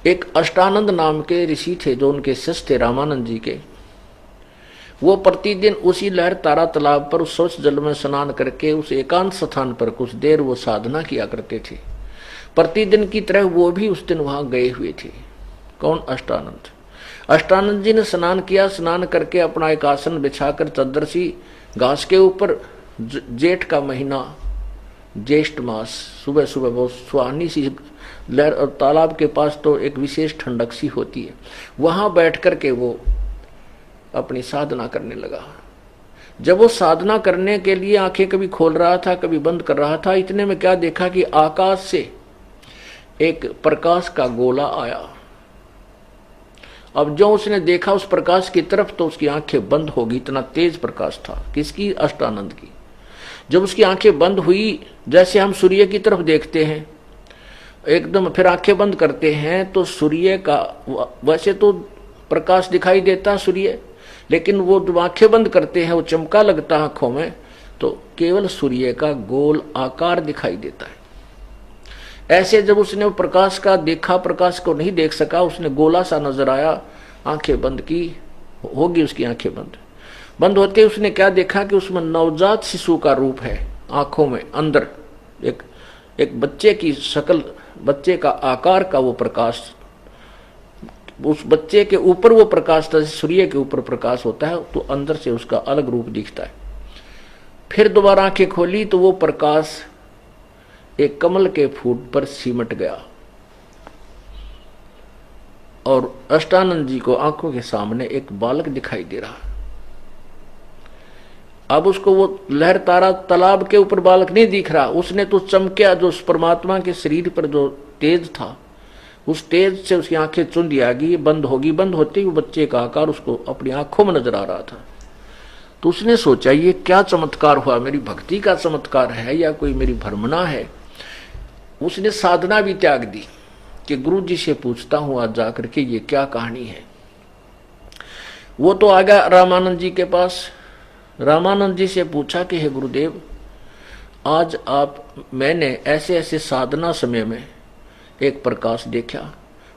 एक अष्टानंद नाम के ऋषि थे जो उनके शिष्य थे रामानंद जी के। वो प्रतिदिन उसी लहर तारा तालाब पर उस स्वच्छ जल में स्नान करके उस एकांत स्थान पर कुछ देर वो साधना किया करते थे। प्रतिदिन की तरह वो भी उस दिन वहां गए हुए थे। कौन? अष्टानंद। अष्टानंद जी ने स्नान किया। स्नान करके अपना एक आसन बिछाकर चद्दर सी घास के ऊपर, जेठ का महीना, ज्येष्ठ मास, सुबह सुबह बहुत सुहानी सी लहर और तालाब के पास तो एक विशेष ठंडक सी होती है, वहां बैठ करके वो अपनी साधना करने लगा। जब वो साधना करने के लिए आंखें कभी खोल रहा था कभी बंद कर रहा था, इतने में क्या देखा कि आकाश से एक प्रकाश का गोला आया। अब जो उसने देखा उस प्रकाश की तरफ तो उसकी आंखें बंद हो गई, इतना तेज प्रकाश था। किसकी? अष्टानंद की। जब उसकी आंखें बंद हुई, जैसे हम सूर्य की तरफ देखते हैं एकदम, फिर आंखें बंद करते हैं तो सूर्य का वैसे तो प्रकाश दिखाई देता सूर्य, लेकिन वो जब आंखें बंद करते हैं वो चमका लगता है आंखों में, तो केवल सूर्य का गोल आकार दिखाई देता है। ऐसे जब उसने वो प्रकाश का देखा, प्रकाश को नहीं देख सका, उसने गोला सा नजर आया, आंखें बंद की, होगी उसकी आंखें बंद। बंद होते उसने क्या देखा कि उसमें नवजात शिशु का रूप है। आंखों में अंदर एक बच्चे की शक्ल, बच्चे का आकार का वो प्रकाश, उस बच्चे के ऊपर वो प्रकाश था, सूर्य के ऊपर प्रकाश होता है तो अंदर से उसका अलग रूप दिखता है। फिर दोबारा आंखें खोली तो वो प्रकाश एक कमल के फूट पर सिमट गया और अष्टानंद जी को आंखों के सामने एक बालक दिखाई दे रहा। अब उसको वो लहर तारा तालाब के ऊपर बालक नहीं दिख रहा, उसने तो चमकिया जो उस परमात्मा के शरीर पर जो तेज था, उस तेज से उसकी आंखें चुंधी आ गई, बंद होगी। बंद होते ही वो बच्चे का आकार उसको अपनी आंखों में नजर आ रहा था। तो उसने सोचा ये क्या चमत्कार हुआ, मेरी भक्ति का चमत्कार है या कोई मेरी भ्रमणा है। उसने साधना भी त्याग दी कि गुरु जी से पूछता हूं आज जाकर के ये क्या कहानी है। वो तो आ गया रामानंद जी के पास। रामानंद जी से पूछा कि हे गुरुदेव, आज मैंने ऐसे ऐसे साधना समय में एक प्रकाश देखा।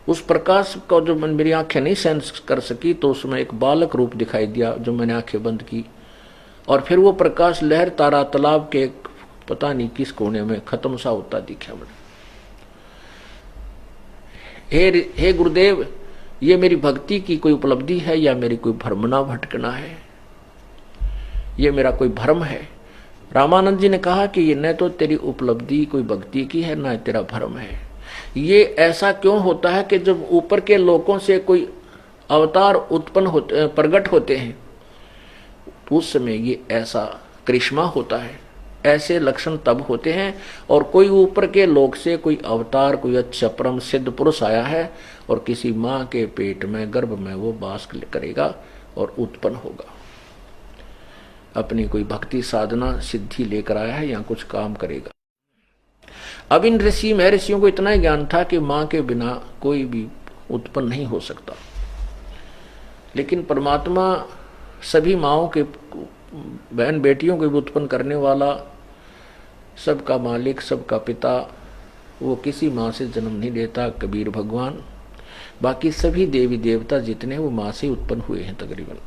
उस प्रकाश को जो मेरी आंखें नहीं सहन कर सकी तो उसमें एक बालक रूप दिखाई दिया जो मैंने आंखें बंद की, और फिर वो प्रकाश लहर तारा तालाब के पता नहीं किस कोने में खत्म सा होता दिखा मुझे। हे गुरुदेव, ये मेरी भक्ति की कोई उपलब्धि है या मेरी कोई भ्रमणा भटकना है, ये मेरा कोई भ्रम है। रामानंद जी ने कहा कि ये न तो तेरी उपलब्धि कोई भक्ति की है न तेरा भ्रम है। ये ऐसा क्यों होता है कि जब ऊपर के लोकों से कोई अवतार उत्पन्न होते, प्रकट होते हैं, उस समय ये ऐसा करिश्मा होता है, ऐसे लक्षण तब होते हैं। और कोई ऊपर के लोक से कोई अवतार, कोई अच्छा परम सिद्ध पुरुष आया है और किसी माँ के पेट में, गर्भ में वो वास करेगा और उत्पन्न होगा, अपनी कोई भक्ति साधना सिद्धि लेकर आया है या कुछ काम करेगा। अब इन ऋषि महर्षियों को इतना ही ज्ञान था कि मां के बिना कोई भी उत्पन्न नहीं हो सकता, लेकिन परमात्मा सभी माओं के, बहन बेटियों को भी उत्पन्न करने वाला, सबका मालिक, सबका पिता, वो किसी माँ से जन्म नहीं लेता। कबीर भगवान, बाकी सभी देवी देवता जितने वो माँ से उत्पन्न हुए हैं तकरीबन।